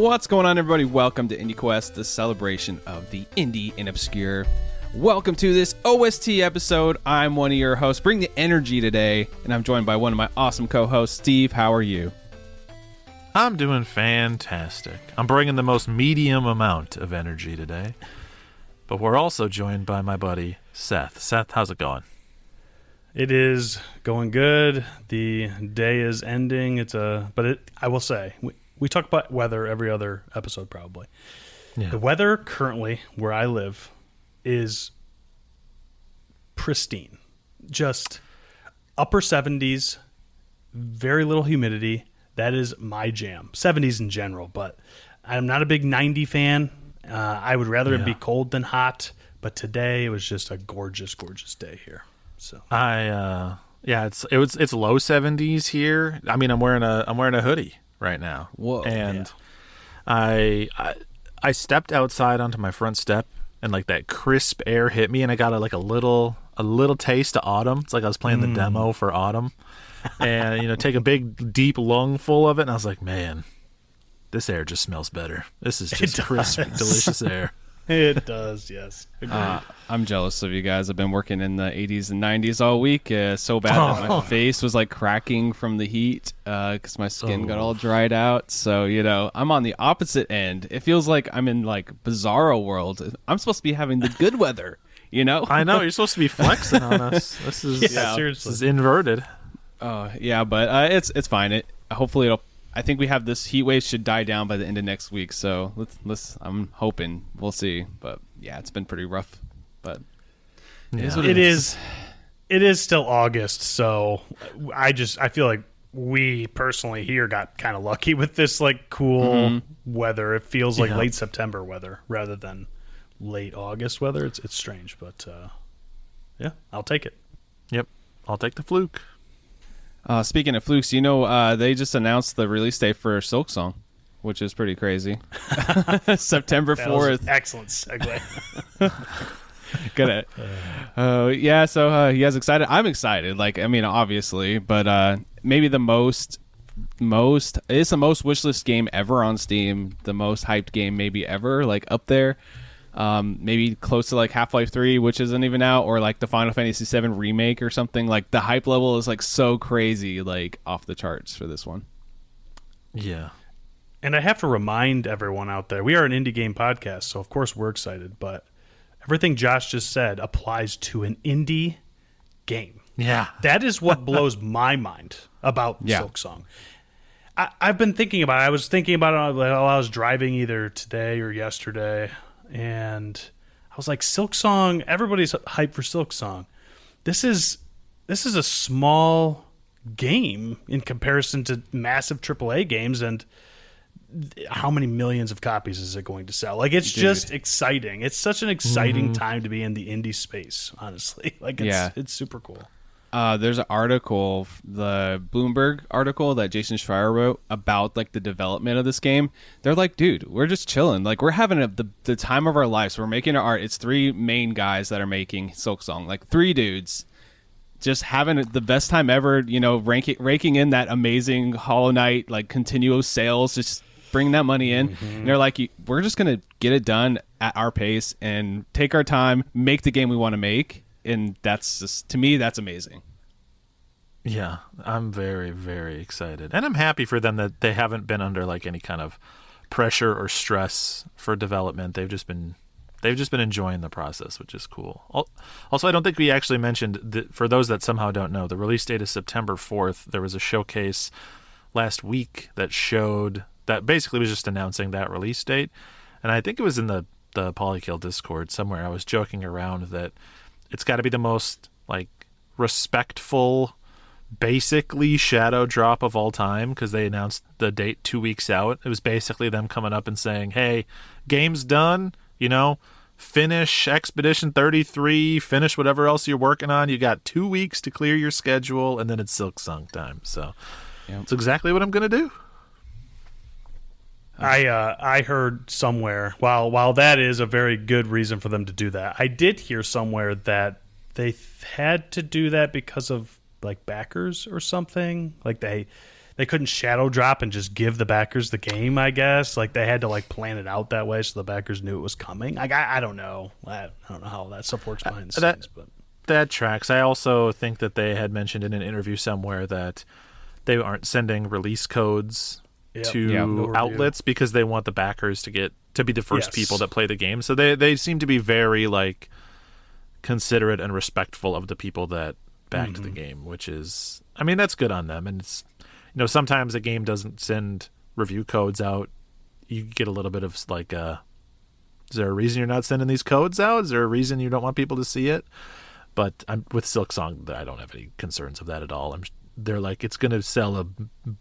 What's going on, everybody? Welcome to IndieQuest, the celebration of the indie and obscure. Welcome to this OST episode. I'm one of your hosts. Bring the energy today, and I'm joined by one of my awesome co-hosts, Steve. How are you? I'm doing fantastic. I'm bringing the most medium amount of energy today. But we're also joined by my buddy, Seth. Seth, how's it going? It is going good. The day is ending. I will say, we talk about weather every other episode probably. Yeah. The weather currently where I live is pristine. Just upper 70s, very little humidity. That is my jam. 70s in general, but I'm not a big 90 fan. I would rather it be cold than hot, but today it was just a gorgeous, gorgeous day here. So it's low 70s here. I mean, I'm wearing a hoodie right now. Whoa! And I stepped outside onto my front step, and like that crisp air hit me, and I got a little taste of autumn. It's like I was playing the demo for autumn. And, take a big, deep lung full of it. And I was like, man, this air just smells better. This is just crisp, delicious air. It does, yes. I'm jealous of you guys. I've been working in the 80s and 90s all week. So bad that my face was like cracking from the heat because my skin got all dried out. So, I'm on the opposite end. It feels like I'm in like Bizarro world. I'm supposed to be having the good weather, I know. You're supposed to be flexing on us. This is seriously. This is inverted. But it's fine. I think we have this heat wave should die down by the end of next week. So let's. I'm hoping we'll see. But yeah, it's been pretty rough. But it is still August. So I feel like we personally here got kind of lucky with this like cool weather. It feels like late September weather rather than late August weather. It's strange, but I'll take it. Yep, I'll take the fluke. Speaking of flukes, they just announced the release date for Silksong, which is pretty crazy. September 4th. Excellent segue. Good at it. So you guys excited? I'm excited. Obviously, but maybe the most it's the most wishlist game ever on Steam, the most hyped game maybe ever, like up there. Maybe close to like Half-Life 3, which isn't even out, or like the Final Fantasy 7 remake or something. Like the hype level is like so crazy, like off the charts for this one. Yeah. And I have to remind everyone out there, we are an indie game podcast, so of course we're excited, but everything Josh just said applies to an indie game. Yeah. That is what blows my mind about Silksong. I've been thinking about it. I was thinking about it while I was driving either today or yesterday. And I was like, Silksong, everybody's hyped for Silksong. This is a small game in comparison to massive AAA games, and how many millions of copies is it going to sell? Like, it's just exciting. It's such an exciting time to be in the indie space, honestly. Like, it's super cool. There's an article, the Bloomberg article that Jason Schreier wrote about like the development of this game. They're like, dude, we're just chilling. Like, we're having the time of our lives. We're making our art. It's three main guys that are making Silksong, like three dudes just having the best time ever, raking in that amazing Hollow Knight, like continuous sales, just bring that money in. And they're like, we're just going to get it done at our pace and take our time, make the game we want to make. And that's just, to me, that's amazing. Yeah, I'm very, very excited. And I'm happy for them that they haven't been under like any kind of pressure or stress for development. They've just been enjoying the process, which is cool. Also, I don't think we actually mentioned, for those that somehow don't know, the release date is September 4th. There was a showcase last week that showed, that basically was just announcing that release date. And I think it was in the Polykill Discord somewhere. I was joking around that it's got to be the most like respectful, basically shadow drop of all time, because they announced the date 2 weeks out. It was basically them coming up and saying, hey, game's done, finish Expedition 33, finish whatever else you're working on. You got 2 weeks to clear your schedule, and then it's Silksong time. So it's exactly what I'm going to do. I heard somewhere, while that is a very good reason for them to do that, I did hear somewhere that they had to do that because of like backers or something. Like they they couldn't shadow drop and just give the backers the game, I guess. Like, they had to, like, plan it out that way so the backers knew it was coming. Like, I don't know. I don't know how that stuff works behind the scenes. But that tracks. I also think that they had mentioned in an interview somewhere that they aren't sending release codes to outlets because they want the backers to be the first people that play the game. So they seem to be very, like, considerate and respectful of the people that backed the game, which is, I mean, that's good on them. And it's, sometimes a game doesn't send review codes out. You get a little bit of like, is there a reason you're not sending these codes out? Is there a reason you don't want people to see it? But with Silksong, I don't have any concerns of that at all. They're like, it's going to sell a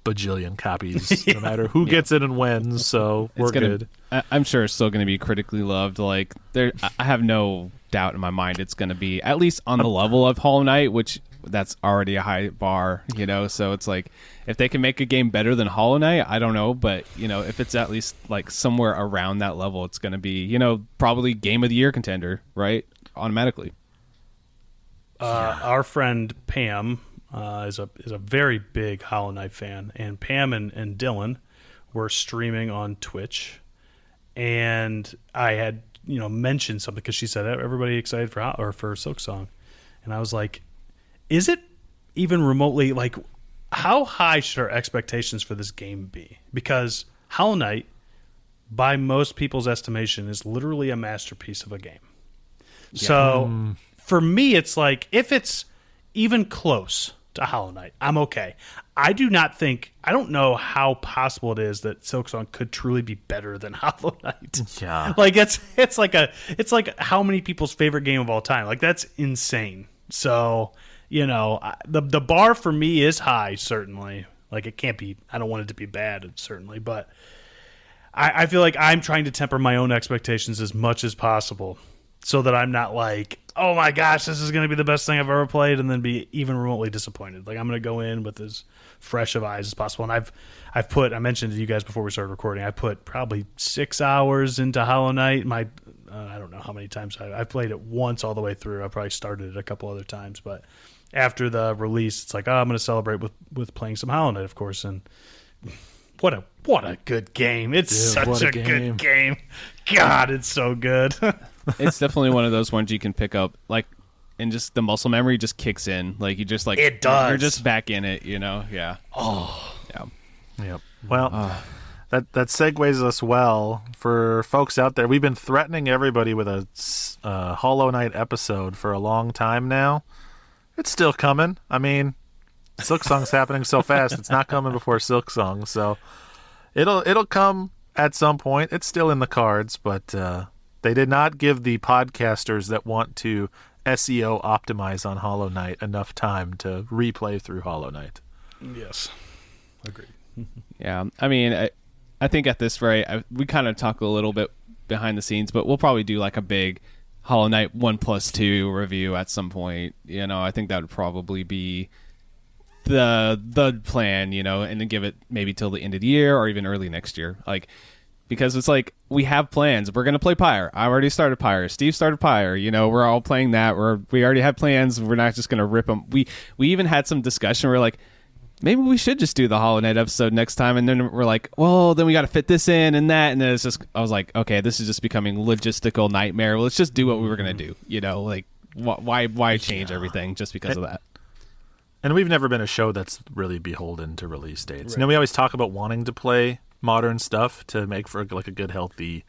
bajillion copies no matter who gets it and when, so we're good. I'm sure it's still going to be critically loved. Like, I have no doubt in my mind it's going to be at least on the level of Hollow Knight, which that's already a high bar, so it's like, if they can make a game better than Hollow Knight, I don't know, but if it's at least like somewhere around that level, it's going to be probably Game of the Year contender, right? Automatically. Our friend Pam is a very big Hollow Knight fan, and Pam and Dylan were streaming on Twitch, and I had mentioned something because she said everybody excited for Silksong, and I was like, is it even remotely, like, how high should our expectations for this game be? Because Hollow Knight, by most people's estimation, is literally a masterpiece of a game. Yeah. So for me, it's like, if it's even close to Hollow Knight, I'm okay. I don't know how possible it is that Silksong could truly be better than Hollow Knight. Yeah. Like, it's like how many people's favorite game of all time. Like, that's insane. So, the bar for me is high, certainly. Like, it can't be, I don't want it to be bad, certainly, but I feel like I'm trying to temper my own expectations as much as possible so that I'm not like, oh my gosh, this is going to be the best thing I've ever played, and then be even remotely disappointed. Like, I'm going to go in with as fresh of eyes as possible. And I mentioned to you guys before we started recording, I put probably 6 hours into Hollow Knight. I don't know how many times I played it once all the way through. I probably started it a couple other times, but after the release, it's like, I'm going to celebrate with playing some Hollow Knight, of course. And what a good game! It's such a good game. God, it's so good. It's definitely one of those ones you can pick up, like, and just the muscle memory just kicks in. Like, you just, like, it does. You're just back in it, Yeah. Oh, yeah. Yep. Well, that segues us well for folks out there. We've been threatening everybody with a Hollow Knight episode for a long time now. It's still coming. I mean, Silksong's happening so fast; it's not coming before Silksong. So it'll come at some point. It's still in the cards, but they did not give the podcasters that want to SEO optimize on Hollow Knight enough time to replay through Hollow Knight. Yes, agreed. Yeah, I mean, I think at this rate, we kind of talk a little bit behind the scenes, but we'll probably do like a big Hollow Knight 1+2 review at some point. I think that would probably be the plan, and then give it maybe till the end of the year or even early next year. Like, because it's like, we have plans. We're going to play Pyre. I already started Pyre. Steve started Pyre. We're all playing that. We already have plans. We're not just going to rip them. We even had some discussion. We're like, maybe we should just do the Hollow Knight episode next time. And then we're like, well, then we got to fit this in and that. And then it's just, I was like, okay, this is just becoming logistical nightmare. Well, let's just do what we were going to do. Like, why change everything just because of that? And we've never been a show that's really beholden to release dates. Right. We always talk about wanting to play modern stuff to make for like a good, healthy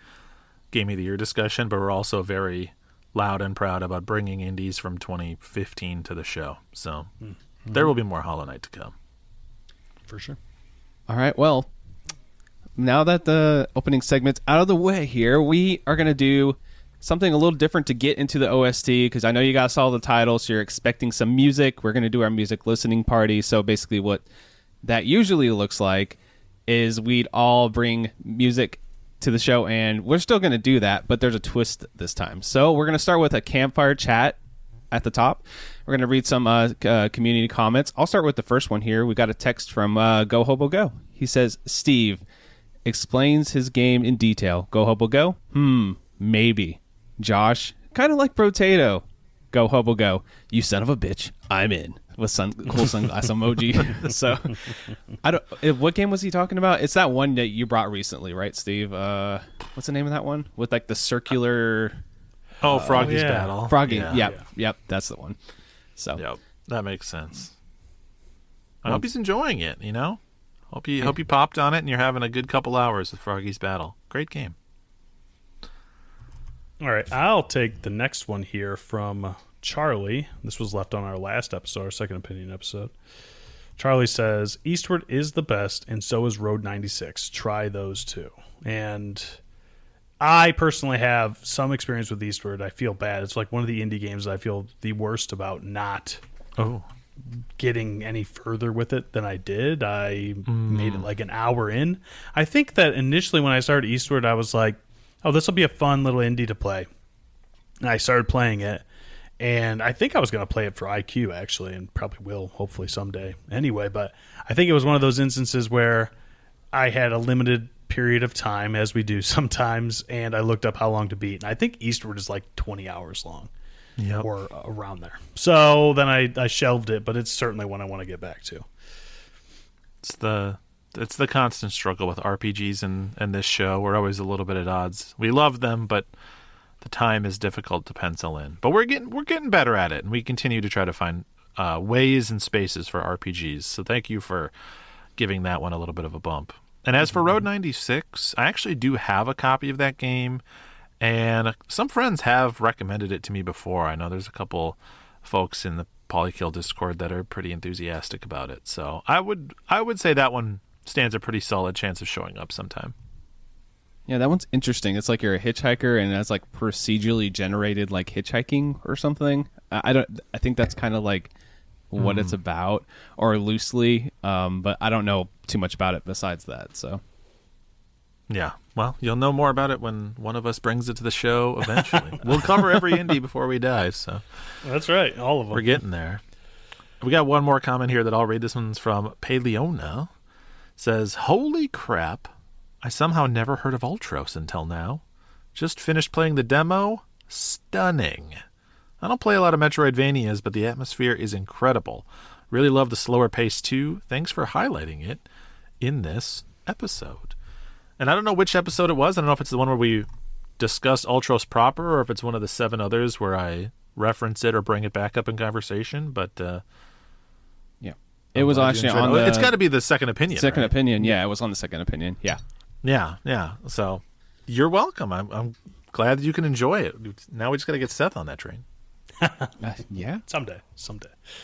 Game of the Year discussion, but we're also very loud and proud about bringing indies from 2015 to the show. So there will be more Hollow Knight to come. For sure. All right, well, now that the opening segment's out of the way here, we are going to do something a little different to get into the OST, because I know you guys saw the title, so you're expecting some music. We're going to do our music listening party. So basically what that usually looks like is we'd all bring music to the show, and we're still going to do that, but there's a twist this time. So we're going to start with a campfire chat at the top. We're going to read some community comments. I'll start with the first one here. We got a text from Go Hobo Go. He says, Steve explains his game in detail. Go Hobo Go? Maybe. Josh, kind of like Brotato. Go Hobo Go. You son of a bitch. I'm in. with cool sunglass emoji. So I don't. What game was he talking about? It's that one that you brought recently, right, Steve? What's the name of that one with like the circular? Froggy's Battle. Froggy. Yep. That's the one. So yep, that makes sense. I hope he's enjoying it. Hope you popped on it and you're having a good couple hours with Froggy's Battle. Great game. All right, I'll take the next one here from Charlie. This was left on our last episode, our second opinion episode. Charlie says, Eastward is the best, and so is Road 96. Try those two. And I personally have some experience with Eastward. I feel bad. It's like one of the indie games that I feel the worst about not getting any further with it than I did. I made it like an hour in. I think that initially when I started Eastward, I was like, oh, this will be a fun little indie to play. And I started playing it. And I think I was going to play it for IQ, actually, and probably will, hopefully someday anyway. But I think it was one of those instances where I had a limited period of time, as we do sometimes, and I looked up how long to beat. And I think Eastward is like 20 hours long or around there. So then I shelved it, but it's certainly one I want to get back to. It's the constant struggle with RPGs and this show. We're always a little bit at odds. We love them, but the time is difficult to pencil in, but we're getting better at it, and we continue to try to find ways and spaces for RPGs. So thank you for giving that one a little bit of a bump. And as for Road 96, I actually do have a copy of that game, and some friends have recommended it to me before. I know there's a couple folks in the Polykill Discord that are pretty enthusiastic about it. So I would say that one stands a pretty solid chance of showing up sometime. Yeah, that one's interesting. It's like you're a hitchhiker and it's like procedurally generated like hitchhiking or something. I think that's kind of like what it's about, or loosely, but I don't know too much about it besides that. So yeah, well, you'll know more about it when one of us brings it to the show eventually. We'll cover every indie before we die, so that's right, all of them. We're getting there. We got one more comment here that I'll read. This one's from Paleona. Says, holy crap, I somehow never heard of Ultros until now. Just finished playing the demo. Stunning. I don't play a lot of Metroidvanias, but the atmosphere is incredible. Really love the slower pace too. Thanks for highlighting it in this episode. And I don't know which episode it was. I don't know if it's the one where we discussed Ultros proper, or if it's one of the 7 others where I reference it or bring it back up in conversation. But yeah, it was actually on the... It's got to be the second opinion. Second right? opinion, yeah. It was on the second opinion, yeah. Yeah. So you're welcome. I'm glad that you can enjoy it. Now we just got to get Seth on that train. Yeah. Someday.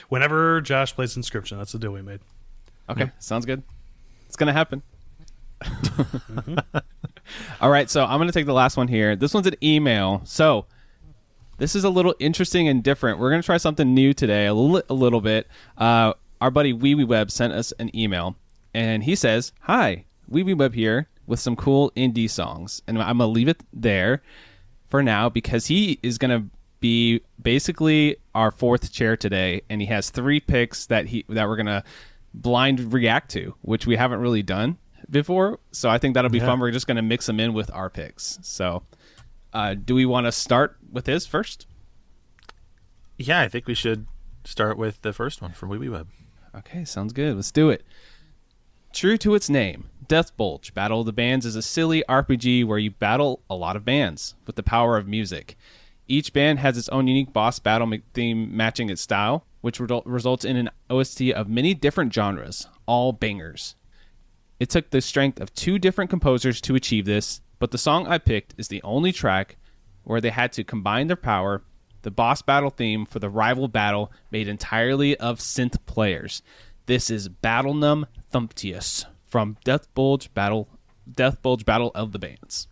Whenever Josh plays Inscription, that's the deal we made. Okay, sounds good. It's going to happen. All right, so I'm going to take the last one here. This one's an email. So this is a little interesting and different. We're going to try something new today, a little bit. Our buddy Wiwiweb sent us an email, and he says, hi, Wiwiweb here with some cool indie songs. And I'm going to leave it there for now because he is going to be basically our fourth chair today, and he has 3 picks that we're going to blind react to, which we haven't really done before. So I think that'll be fun. We're just going to mix them in with our picks. So do we want to start with his first? Yeah, I think we should start with the first one from Wiwiweb. Okay, sounds good. Let's do it. True to its name, Death Bulge Battle of the Bands is a silly RPG where you battle a lot of bands with the power of music. Each band has its own unique boss battle theme matching its style, which results in an OST of many different genres, all bangers. It took the strength of 2 different composers to achieve this, but the song I picked is the only track where they had to combine their power. The boss battle theme for the rival battle made entirely of synth players. This is Battlenum Thumptious from Death Bulge Battle of the Bands.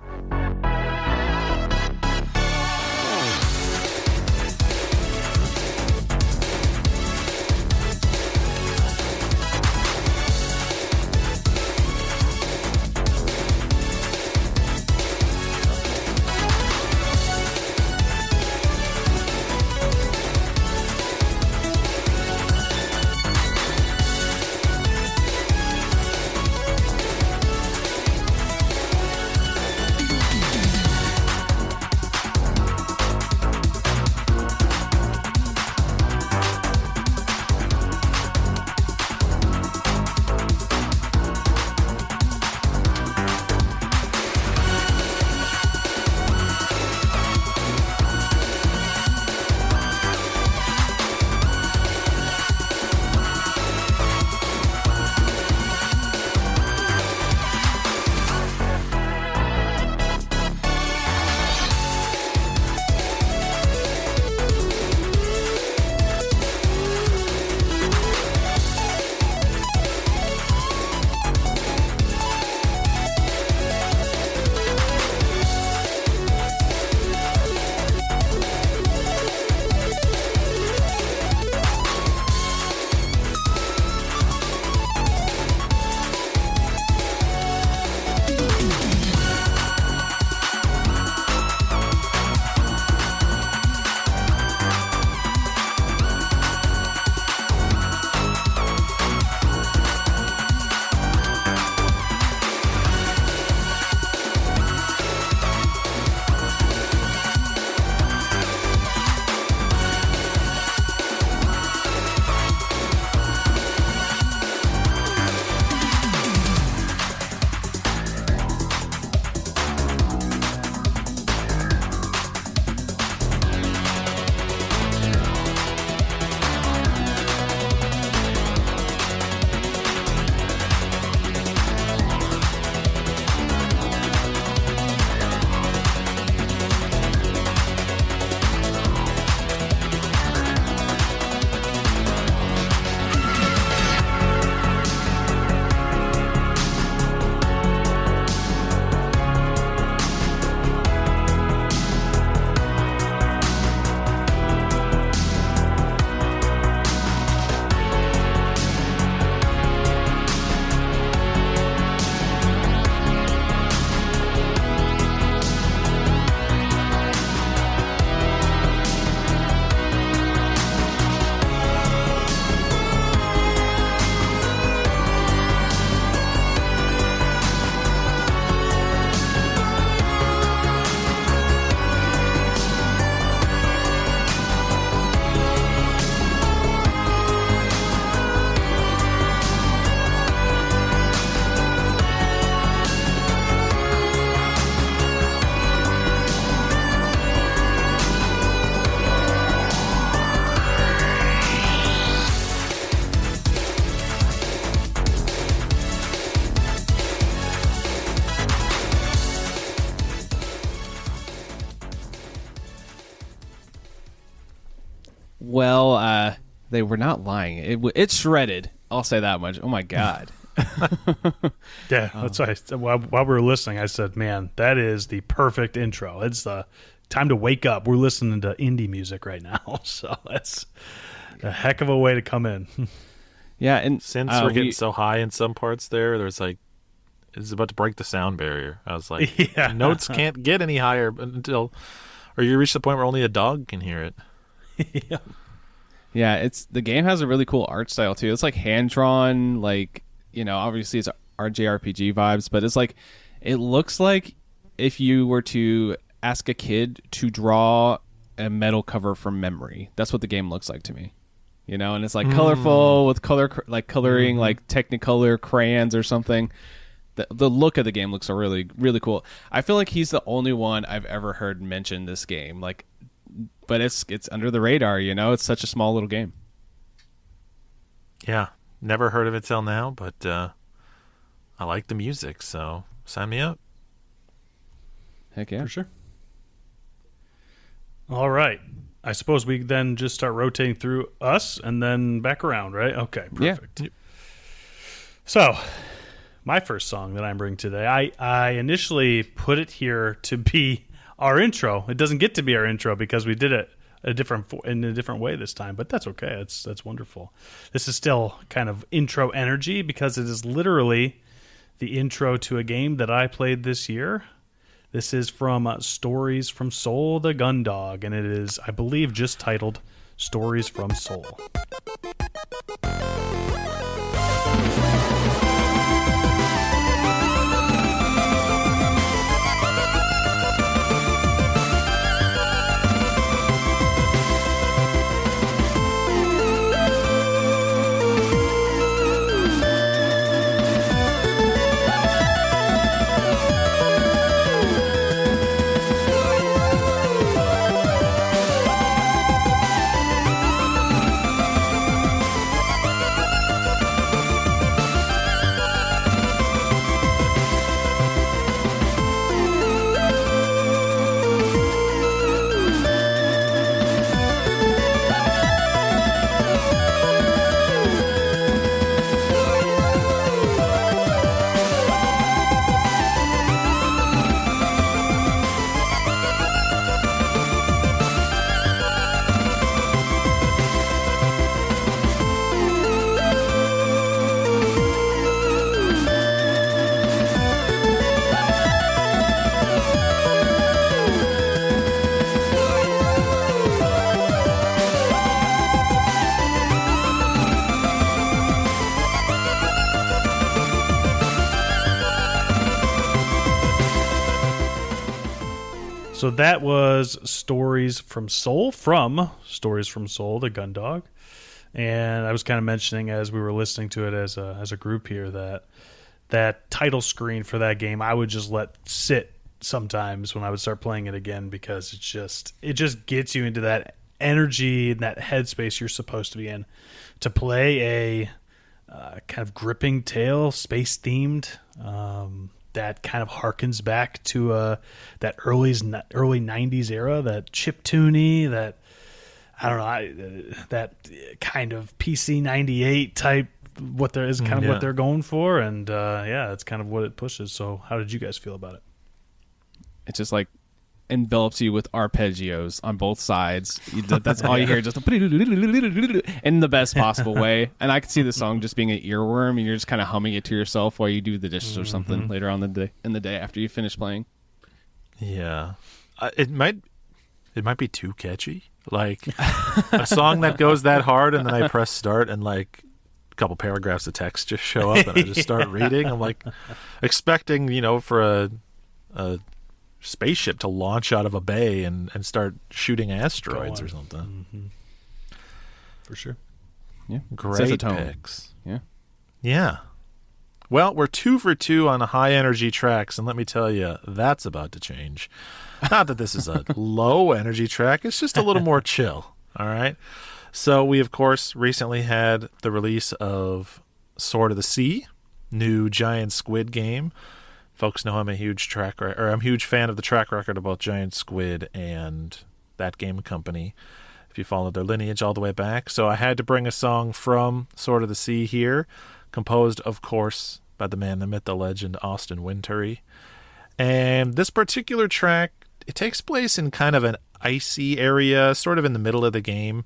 they were not lying. It's shredded. I'll say that much. Oh my god. Yeah, that's why while we were listening, I said, "Man, that is the perfect intro. It's the time to wake up." We're listening to indie music right now, so that's a heck of a way to come in. Yeah, and since we're getting so high in some parts there's like it's about to break the sound barrier. I was like, yeah. Notes can't get any higher until, or you reach the point where only a dog can hear it. Yeah. Yeah, the game has a really cool art style too. It's like hand drawn, like, obviously it's RJRPG vibes, but it's like, it looks like if you were to ask a kid to draw a metal cover from memory. That's what the game looks like to me. And it's like colorful with coloring, like Technicolor crayons or something. The look of the game looks really, really cool. I feel like he's the only one I've ever heard mention this game. Like, but it's under the radar, It's such a small little game. Yeah, never heard of it till now, but I like the music, so sign me up. Heck yeah. For sure. All right. I suppose we then just start rotating through us and then back around, right? Okay, perfect. Yeah. So, my first song that I'm bringing today, I initially put it here to be our intro. It doesn't get to be our intro because we did it in a different way this time, but that's okay. That's wonderful. This is still kind of intro energy because it is literally the intro to a game that I played this year. This is from Stories from Soul, the Gundog, and it is, I believe, just titled Stories from Soul. So that was Stories from Soul, the Gundog. And I was kind of mentioning as we were listening to it as a group here that title screen for that game I would just let sit sometimes when I would start playing it again, because it just gets you into that energy and that headspace you're supposed to be in to play a kind of gripping tale, space themed, that kind of harkens back to that early 90s era, that chiptune-y, that I don't know, that kind of PC 98 type, what there is kind of what they're going for, and that's kind of what it pushes. So how did you guys feel about it? It's just like envelops you with arpeggios on both sides. That's all you hear, just in the best possible way. And I could see the song just being an earworm, and you're just kind of humming it to yourself while you do the dishes or something later on in the day after you finish playing. Yeah, it might be too catchy. Like a song that goes that hard, and then I press start, and like a couple paragraphs of text just show up, and I just start reading. I'm like expecting, for a spaceship to launch out of a bay and start shooting asteroids or something. Mm-hmm. For sure. Yeah. Great picks. Yeah. Well, we're 2 for 2 on high energy tracks, and let me tell you, that's about to change. Not that this is a low energy track, it's just a little more chill. All right. So we, of course, recently had the release of Sword of the Sea, new giant squid game. Folks know I'm a huge fan of the track record of both Giant Squid and that game company. if you follow their lineage all the way back. So I had to bring a song from Sword of the Sea here, composed, of course, by the man, the myth, the legend, Austin Wintory. And this particular track, it takes place in kind of an icy area, sort of in the middle of the game.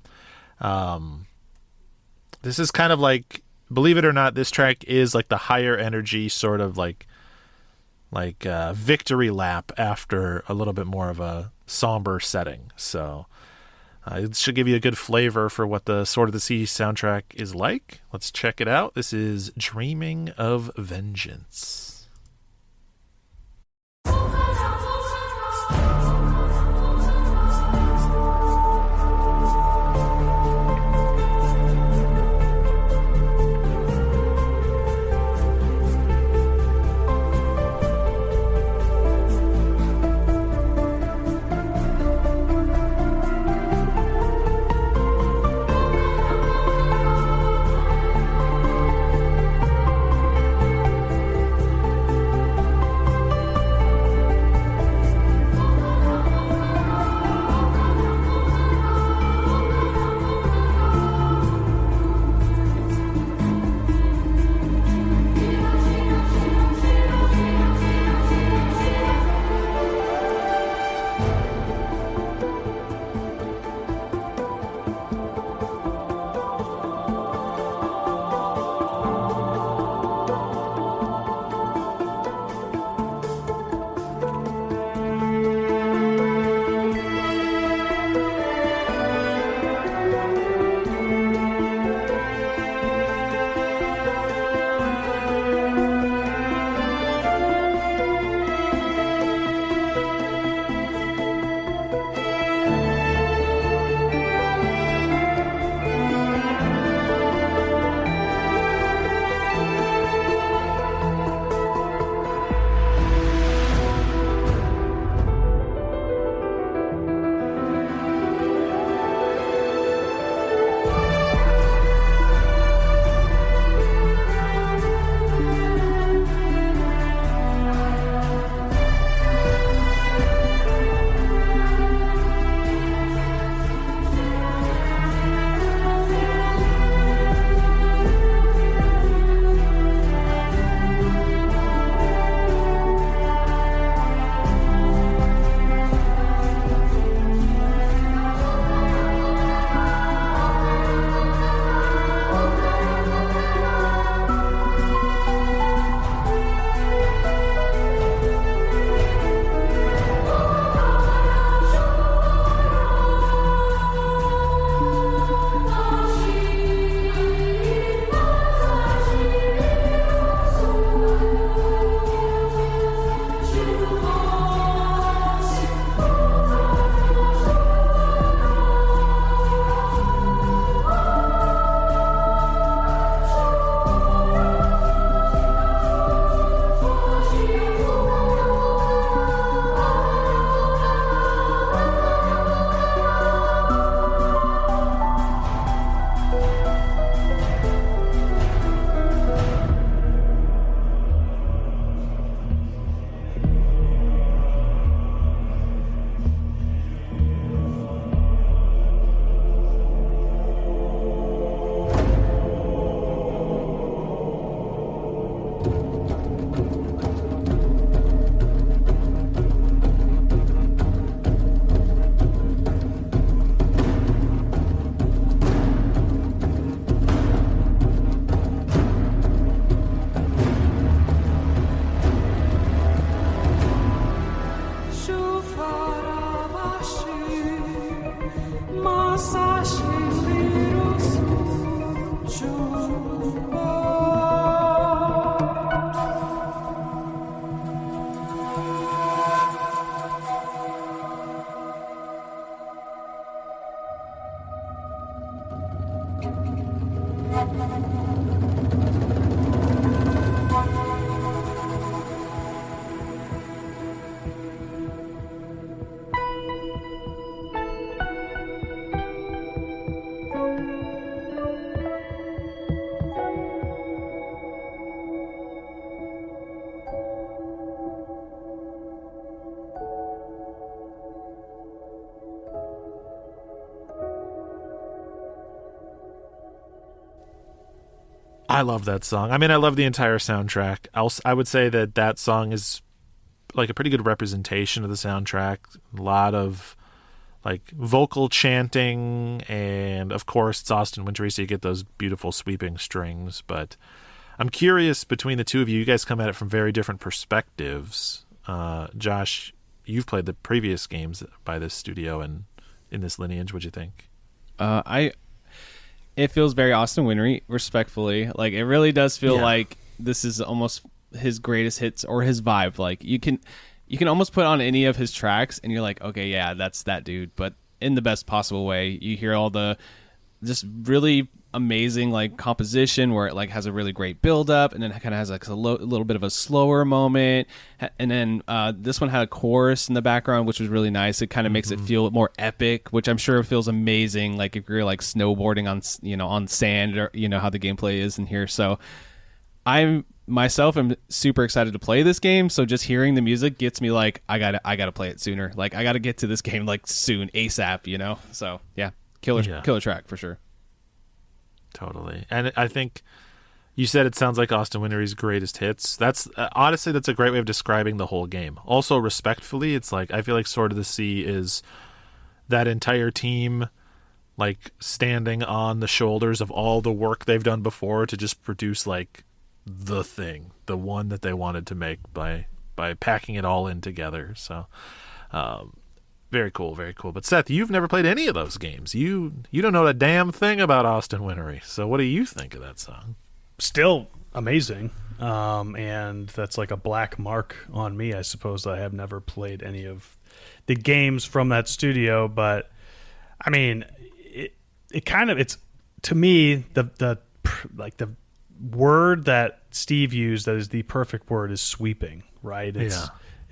This is kind of like, believe it or not, this track is like the higher energy sort of like victory lap after a little bit more of a somber setting. So it should give you a good flavor for what the Sword of the Sea soundtrack is like. Let's check it out. This is Dreaming of Vengeance. I love that song. I mean, I love the entire soundtrack. I would say that song is like a pretty good representation of the soundtrack. A lot of like vocal chanting, and of course it's Austin Wintory, so you get those beautiful sweeping strings. But I'm curious, between the two of you, you guys come at it from very different perspectives. Josh, you've played the previous games by this studio and in this lineage. What'd you think? It feels very Austin Wintory, respectfully. Like, it really does feel like this is almost his greatest hits or his vibe. Like, you can almost put on any of his tracks and you're like, okay, yeah, that's that dude, but in the best possible way. You hear all the just really amazing like composition where it like has a really great build up, and then it kind of has like a little bit of a slower moment, and then this one had a chorus in the background, which was really nice. It kind of makes it feel more epic, which I'm sure feels amazing, like if you're like snowboarding on on sand, or how the gameplay is in here. So I'm myself am super excited to play this game, so just hearing the music gets me like I gotta play it sooner. Like, I gotta get to this game like soon, ASAP. So yeah, killer track for sure. Totally. And I think you said it sounds like Austin Wintory's greatest hits. That's honestly, that's a great way of describing the whole game. Also, respectfully, it's like, I feel like Sword of the Sea is that entire team like standing on the shoulders of all the work they've done before to just produce like the thing, the one that they wanted to make by packing it all in together. So very cool, very cool. But Seth, you've never played any of those games. You don't know a damn thing about Austin Wintory. So what do you think of that song? Still amazing. And that's like a black mark on me, I suppose. I have never played any of the games from that studio, but I mean, it kind of, it's, to me, the word that Steve used that is the perfect word is sweeping, right?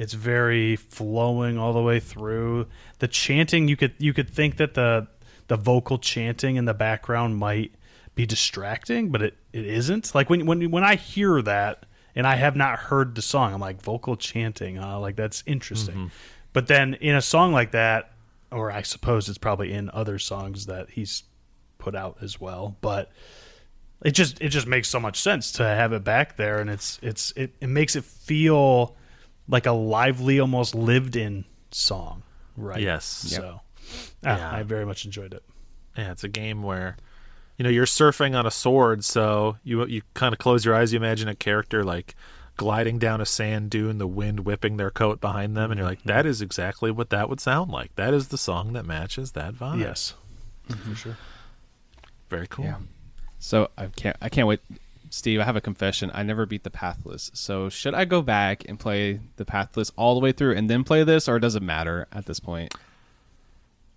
It's very flowing all the way through. The chanting, you could think that the vocal chanting in the background might be distracting, but it isn't. Like when I hear that and I have not heard the song, I'm like, vocal chanting, like that's interesting. Mm-hmm. But then in a song like that, or I suppose it's probably in other songs that he's put out as well, but it just makes so much sense to have it back there, and it makes it feel like a lively, almost lived-in song, right? Yes. So, I very much enjoyed it. Yeah, it's a game where, you're surfing on a sword, so you kind of close your eyes, you imagine a character like gliding down a sand dune, the wind whipping their coat behind them, and you're like, that is exactly what that would sound like. That is the song that matches that vibe. Yes, for sure. Very cool. Yeah. So I can't wait. Steve, I have a confession. I never beat the Pathless. So should I go back and play the Pathless all the way through and then play this, or does it matter at this point?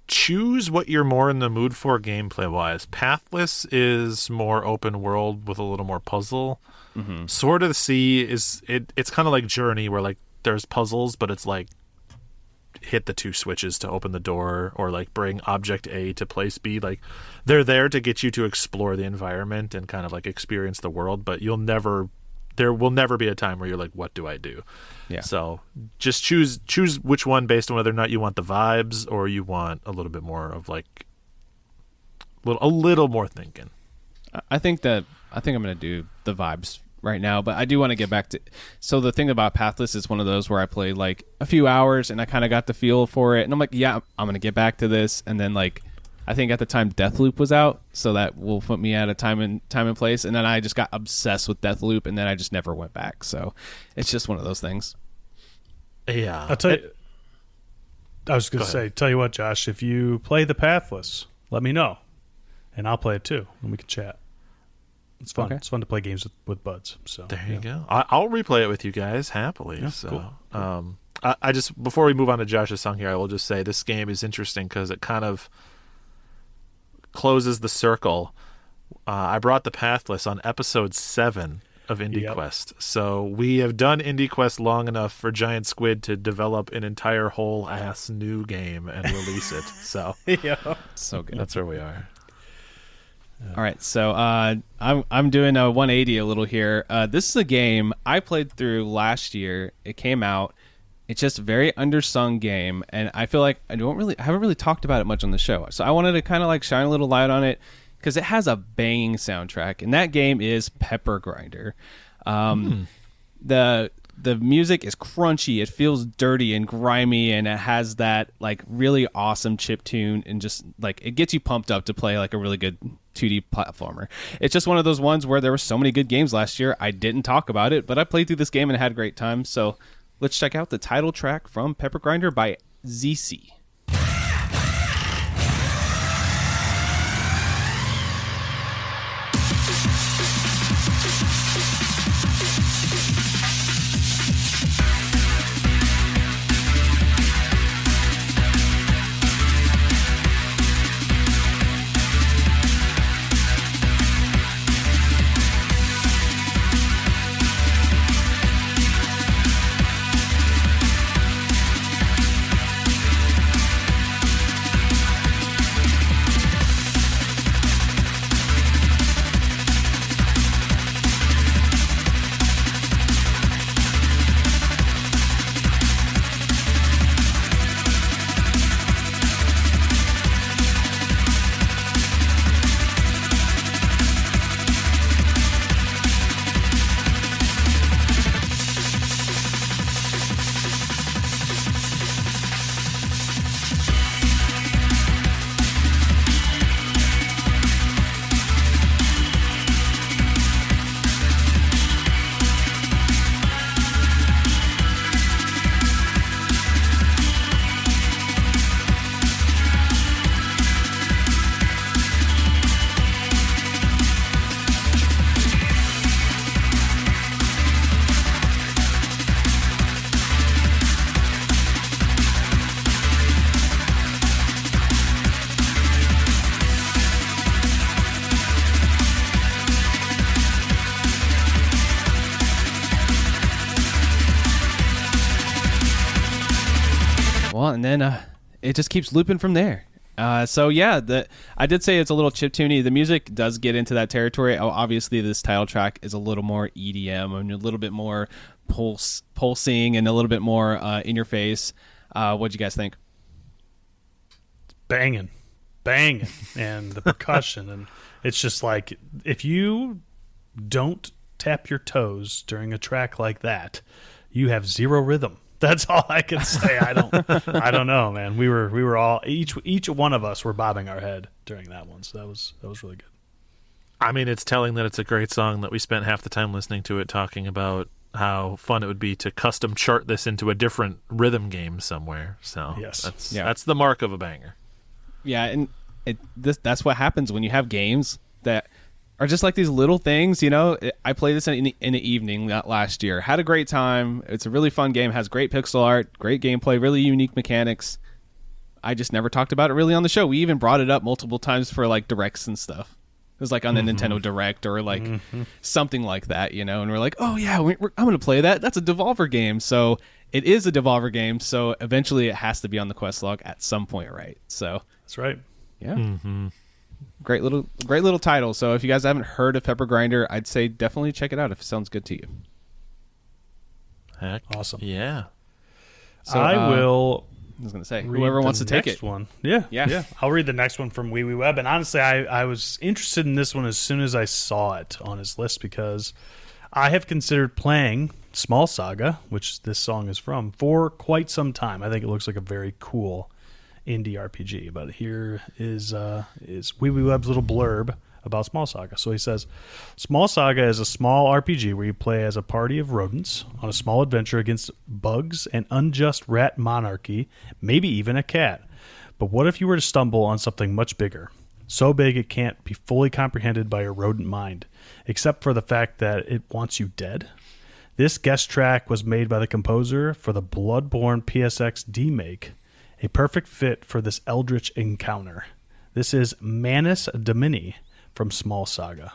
Choose what you're more in the mood for gameplay-wise. Pathless is more open world with a little more puzzle. Mm-hmm. Sword of the Sea it's kind of like Journey, where like there's puzzles, but it's like hit the two switches to open the door, or like bring object A to place B. Like, they're there to get you to explore the environment and kind of like experience the world, but there will never be a time where you're like, what do I do? Yeah. So just choose which one based on whether or not you want the vibes or you want a little bit more of like a little more thinking. I think I'm going to do the vibes right now, but I do want to get back to. So the thing about Pathless is one of those where I played like a few hours and I kind of got the feel for it, and I'm like, yeah, I'm going to get back to this. And then like, I think at the time Deathloop was out, so that will put me at a time and place. And then I just got obsessed with Deathloop, and then I just never went back. So it's just one of those things. Yeah, I'll tell you. I was going to say, tell you what, Josh, if you play the Pathless, let me know, and I'll play it too, and we can chat. It's fun. Okay. It's fun to play games with buds. So there you go. I'll replay it with you guys happily. Yeah, so cool. I just, before we move on to Josh's song here, I will just say this game is interesting because it kind of closes the circle. I brought the Pathless on episode 7 of IndieQuest. Yep. So we have done IndieQuest long enough for Giant Squid to develop an entire whole ass new game and release it. So so good. That's where we are. All right, so I'm doing a 180 a little here. This is a game I played through last year. It came out. It's just a very undersung game, and I feel like I haven't really talked about it much on the show. So I wanted to kind of like shine a little light on it. because it has a banging soundtrack, and that game is Pepper Grinder. The music is crunchy, it feels dirty and grimy, and it has that like really awesome chip tune, and just like it gets you pumped up to play like a really good 2D platformer. It's just one of those ones where there were so many good games last year. I didn't talk about it, but I played through this game and had a great time. So let's check out the title track from Pepper Grinder by ZC. And then it just keeps looping from there. So yeah, I did say it's a little chiptune-y. The music does get into that territory. Obviously, this title track is a little more EDM and a little bit more pulsing and a little bit more in your face. What'd you guys think? Banging, and the percussion, and it's just like if you don't tap your toes during a track like that, you have zero rhythm. That's all I can say. I don't know, man. We were all each one of us were bobbing our head during that one. So that was really good. I mean, it's telling that it's a great song that we spent half the time listening to it, talking about how fun it would be to custom chart this into a different rhythm game somewhere. So yes, that's the mark of a banger. Yeah, and that's what happens when you have games that are just like these little things, you know. I played this in the evening last year. Had a great time. It's a really fun game. Has great pixel art, great gameplay, really unique mechanics. I just never talked about it really on the show. We even brought it up multiple times for like directs and stuff. It was like on the Nintendo Direct or like something like that, you know. And we're like, oh yeah, I'm going to play that. That's a Devolver game. So it is a Devolver game. So eventually it has to be on the quest log at some point, right? So that's right. Yeah. Mm-hmm. Great little title. So if you guys haven't heard of Pepper Grinder, I'd say definitely check it out if it sounds good to you. Heck, awesome. Yeah. So I was going to say, whoever wants to take it. One. Yeah. I'll read the next one from Wiwiweb. And honestly, I was interested in this one as soon as I saw it on his list because I have considered playing Small Saga, which this song is from, for quite some time. I think it looks like a very cool indie RPG, but here is Wiwiweb's little blurb about Small Saga. So he says, Small Saga is a small RPG where you play as a party of rodents on a small adventure against bugs, an unjust rat monarchy, maybe even a cat. But what if you were to stumble on something much bigger? So big it can't be fully comprehended by your rodent mind, except for the fact that it wants you dead? This guest track was made by the composer for the Bloodborne PSX D-Make, a perfect fit for this eldritch encounter. This is Manus Domini from Small Saga.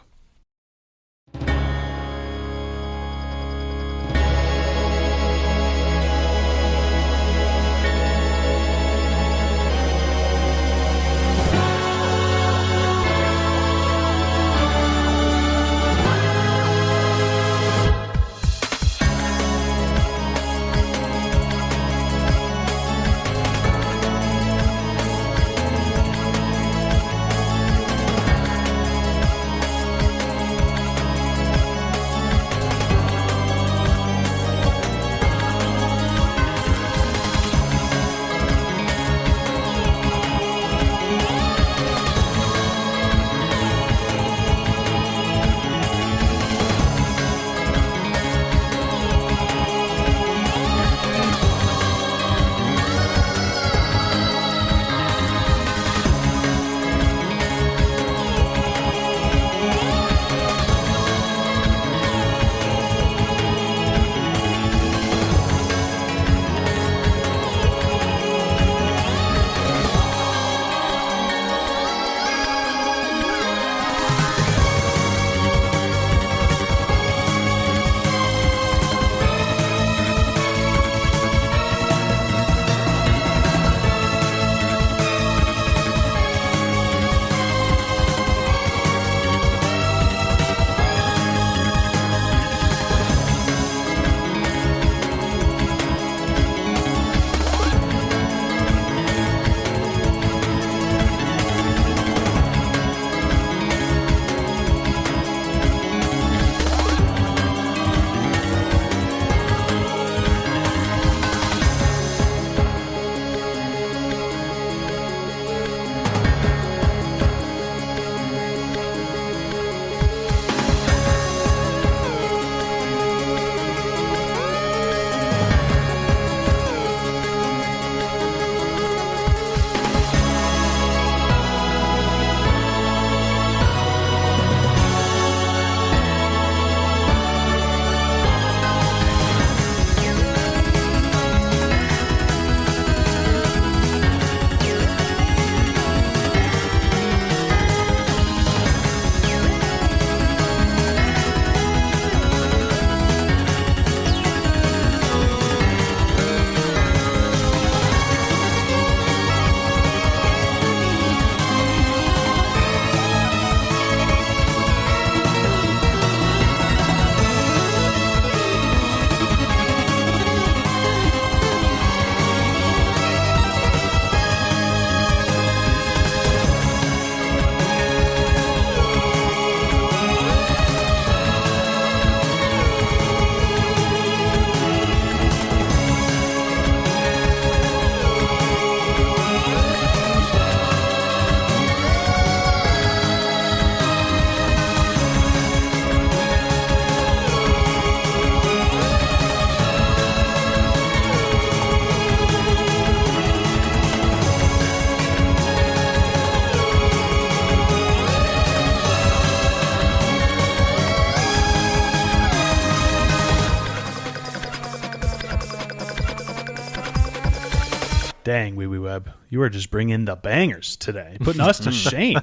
Dang, Wiwiweb, you are just bringing the bangers today, putting us to shame.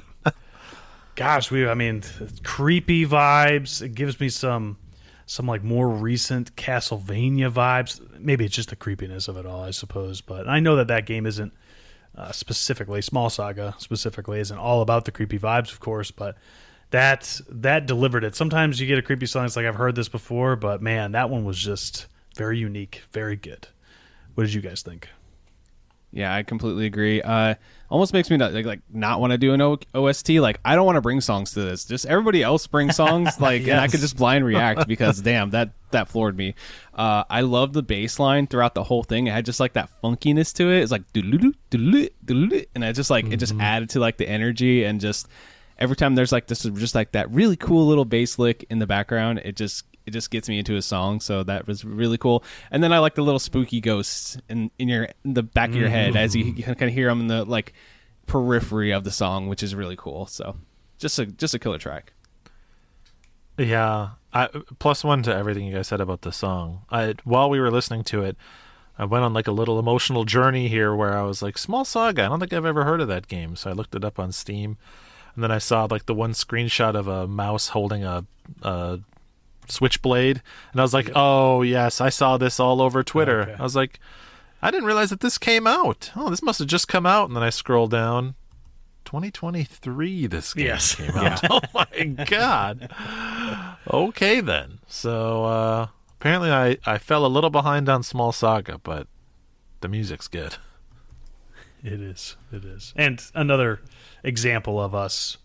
Gosh, creepy vibes. It gives me some like more recent Castlevania vibes. Maybe it's just the creepiness of it all, I suppose. But I know that game isn't specifically, Small Saga specifically, isn't all about the creepy vibes, of course, but that delivered it. Sometimes you get a creepy song, it's like, I've heard this before, but man, that one was just very unique, very good. What did you guys think? Yeah, I completely agree. Almost makes me not want to do an OST. Like, I don't want to bring songs to this. Just everybody else bring songs. Like, Yes. And I could just blind react because damn, that floored me. I love the bass line throughout the whole thing. It had just like that funkiness to it. It's like and it just like it just added to like the energy, and just every time there's like this just like that really cool little bass lick in the background, it just gets me into a song. So that was really cool. And then I like the little spooky ghosts in the back of your head as you kind of hear them in the like periphery of the song, which is really cool. So just a killer track. Yeah, +1 to everything you guys said about the song. While we were listening to it, I went on like a little emotional journey here where I was like, Small Saga, I don't think I've ever heard of that game. So I looked it up on Steam, and then I saw like the one screenshot of a mouse holding a switchblade, and I was like, oh yes, I saw this all over Twitter. Okay. I was like, I didn't realize that this came out. Oh, this must have just come out. And then I scroll down, 2023 this game came out. Oh my god. Okay then. So apparently I fell a little behind on Small Saga, but the music's good. It is. And another example of us,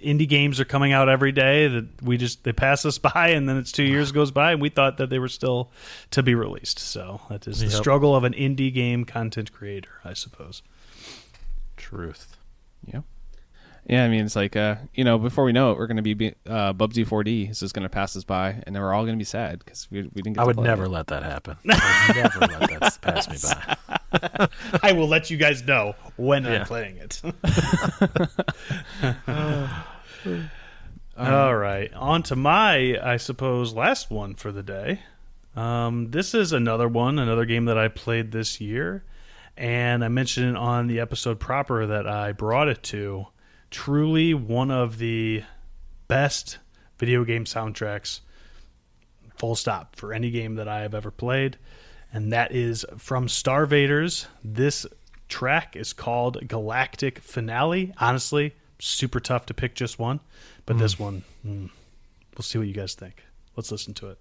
indie games are coming out every day that they pass us by, and then it's 2 years goes by and we thought that they were still to be released. So that is the struggle of an indie game content creator, I suppose. Truth. Yeah. Yeah, I mean, it's like, before we know it, we're going to be Bubsy 4D is just going to pass us by, and then we're all going to be sad because we didn't get I to would play never it. let that happen. I would never let that pass me by. I will let you guys know when I'm playing it. All right. On to my, I suppose, last one for the day. This is another game that I played this year, and I mentioned it on the episode proper that I brought it to. Truly one of the best video game soundtracks, full stop, for any game that I have ever played. And that is from Starvaders. This track is called Galactic Finale. Honestly, super tough to pick just one. But this one, we'll see what you guys think. Let's listen to it.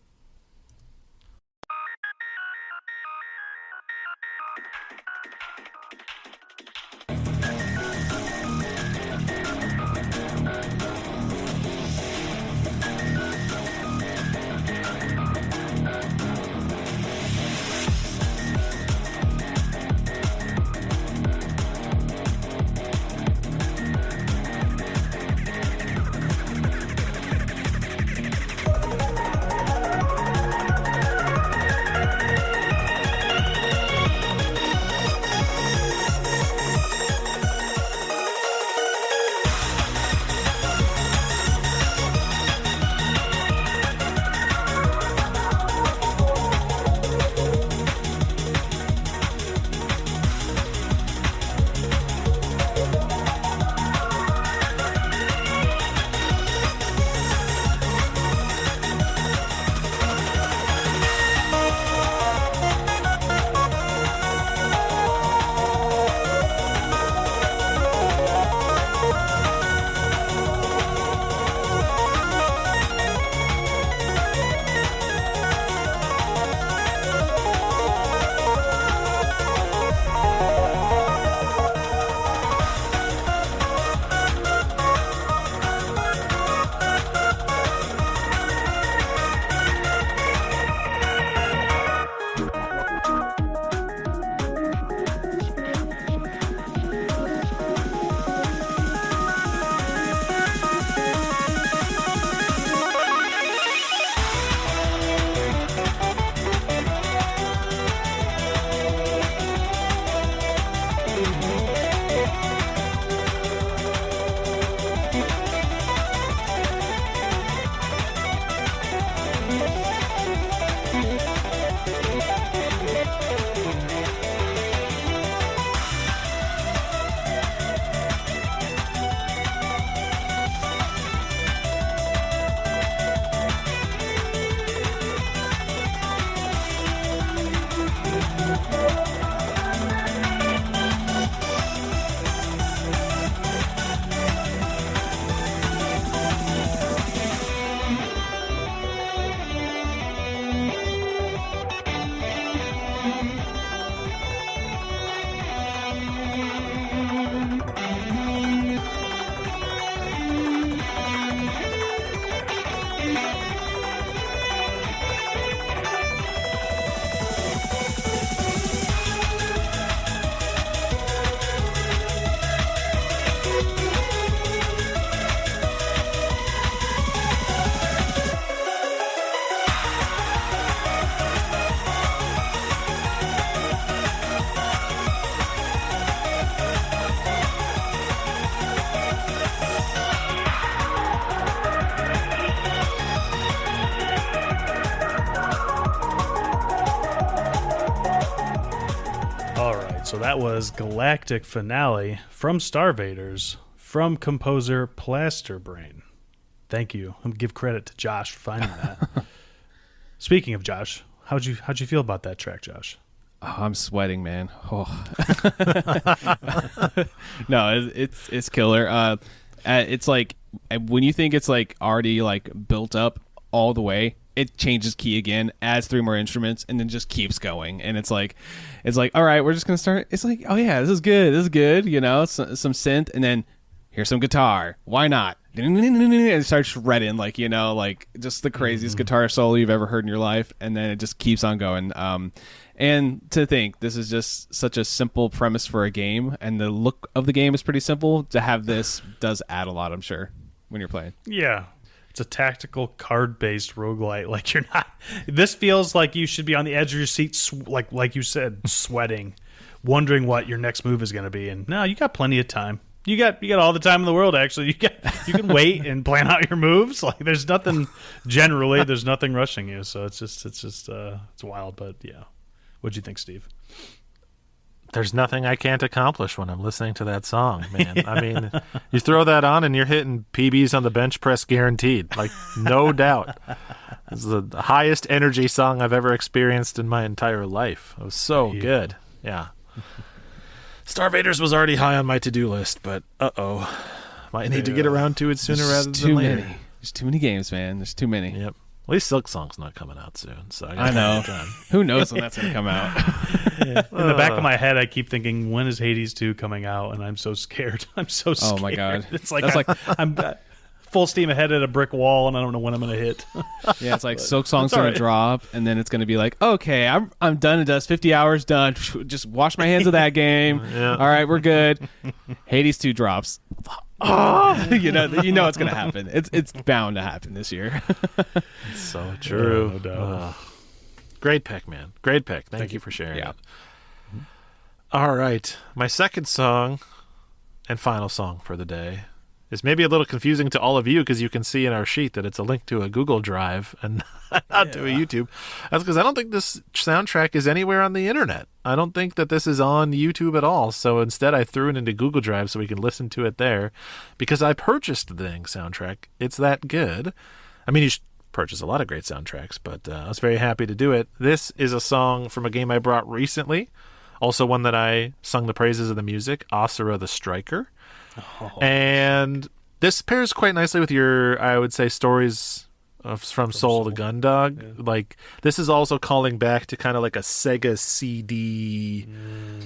right, so that was Galactic Finale from Starvaders from composer Plasterbrain. Thank you. I'm gonna give credit to Josh for finding that. Speaking of Josh, how'd you feel about that track, Josh? Oh, I'm sweating, man. Oh. No, it's killer. It's like when you think it's like already like built up all the way, it changes key again, adds 3 more instruments, and then just keeps going. And it's like, all right, we're just gonna start. It's like, oh yeah, this is good, you know, some synth, and then here's some guitar. Why not? And it starts shredding, like, you know, like just the craziest guitar solo you've ever heard in your life, and then it just keeps on going. And to think this is just such a simple premise for a game, and the look of the game is pretty simple. To have this does add a lot, I'm sure, when you're playing. Yeah. It's a tactical card-based roguelite. Like, you're not. This feels like you should be on the edge of your seat, like you said, sweating, wondering what your next move is going to be. And no, you got plenty of time. You got all the time in the world. Actually, you can wait and plan out your moves. Like, there's nothing rushing you. So it's wild. But yeah, what'd you think, Steve? There's nothing I can't accomplish when I'm listening to that song, man. Yeah. I mean, you throw that on and you're hitting PBs on the bench press guaranteed. Like, no doubt. This is the highest energy song I've ever experienced in my entire life. It was so good. Yeah. Starvaders was already high on my to-do list, but might need to get around to it sooner rather than later. There's too many games, man. There's too many. Yep. At least Silksong's not coming out soon, so I know. Who knows when that's going to come out? In the back of my head, I keep thinking, when is Hades 2 coming out? And I'm so scared. I'm so scared. Oh my god! It's like I'm full steam ahead at a brick wall, and I don't know when I'm going to hit. Yeah, it's like Silksong's going to drop, and then it's going to be like, okay, I'm done and dust. 50 hours done. Just wash my hands of that game. Yeah. All right, we're good. Hades 2 drops. You know it's going to happen. It's bound to happen this year. It's so true. No doubt. Great pick, man. Great pick. Thank you for sharing it. All right. My second song and final song for the day is maybe a little confusing to all of you because you can see in our sheet that it's a link to a Google Drive and not to a YouTube. That's because I don't think this soundtrack is anywhere on the internet. I don't think that this is on YouTube at all. So instead I threw it into Google Drive so we can listen to it there because I purchased the dang soundtrack. It's that good. I mean, you should purchase a lot of great soundtracks, but I was very happy to do it. This is a song from a game I brought recently. Also one that I sung the praises of the music, Asura the Striker. And this pairs quite nicely with your, I would say, stories from Soul to Gundog. Yeah. Like, this is also calling back to kind of like a Sega CD,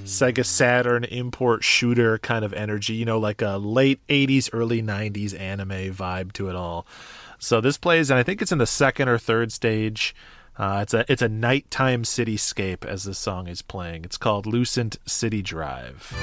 Sega Saturn import shooter kind of energy, you know, like a late 80s, early 90s anime vibe to it all. So this plays, and I think it's in the second or third stage. It's a nighttime cityscape as this song is playing. It's called Lucent City Drive.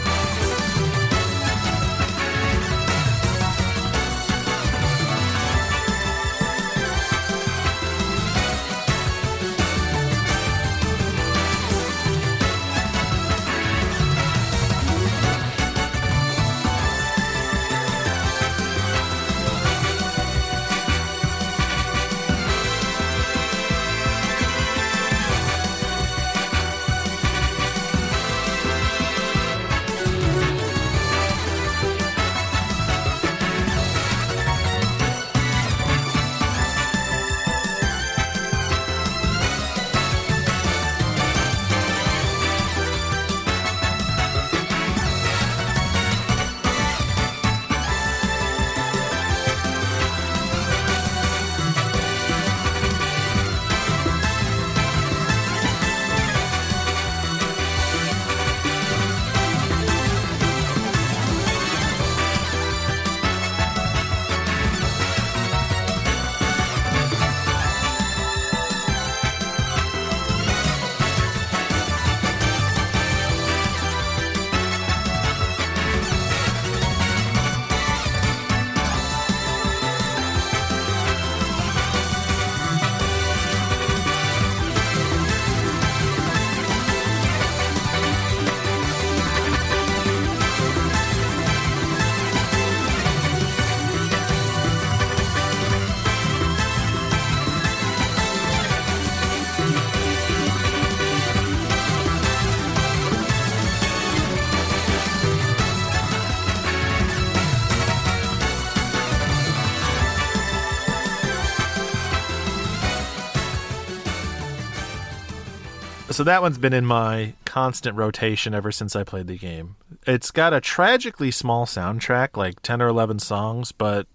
So that one's been in my constant rotation ever since I played the game. It's got a tragically small soundtrack, like 10 or 11 songs, but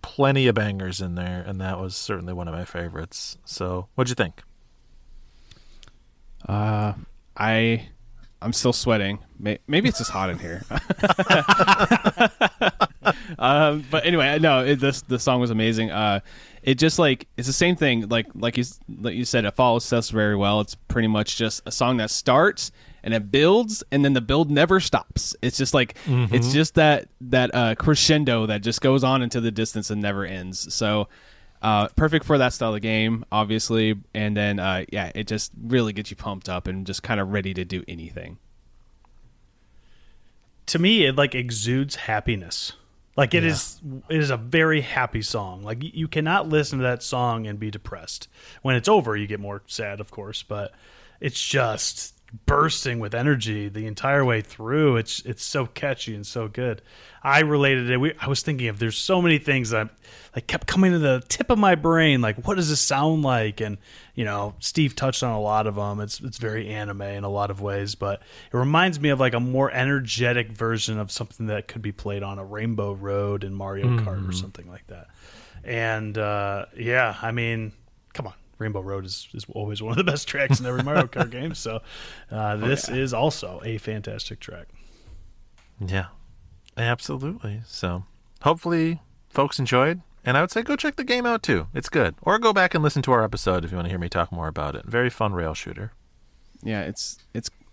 plenty of bangers in there, and that was certainly one of my favorites. So, what'd you think? I'm still sweating. Maybe it's just hot in here. But anyway, no, the song was amazing. It just like it's the same thing. Like you said, it follows us very well. It's pretty much just a song that starts and it builds, and then the build never stops. It's just like it's just that crescendo that just goes on into the distance and never ends. So perfect for that style of game, obviously. And then it just really gets you pumped up and just kind of ready to do anything. To me, it like exudes happiness. Like it is a very happy song. Like you cannot listen to that song and be depressed. When it's over, you get more sad, of course, but it's just bursting with energy the entire way through. It's so catchy and so good. I related it. I was thinking of there's so many things that like kept coming to the tip of my brain. Like, what does this sound like? And Steve touched on a lot of them. It's very anime in a lot of ways, but it reminds me of like a more energetic version of something that could be played on a Rainbow Road in Mario Kart or something like that. And I mean, come on. Rainbow Road is always one of the best tracks in every Mario Kart game. So this is also a fantastic track. Yeah, absolutely. So hopefully folks enjoyed. And I would say go check the game out too. It's good. Or go back and listen to our episode if you want to hear me talk more about it. Very fun rail shooter. Yeah, it's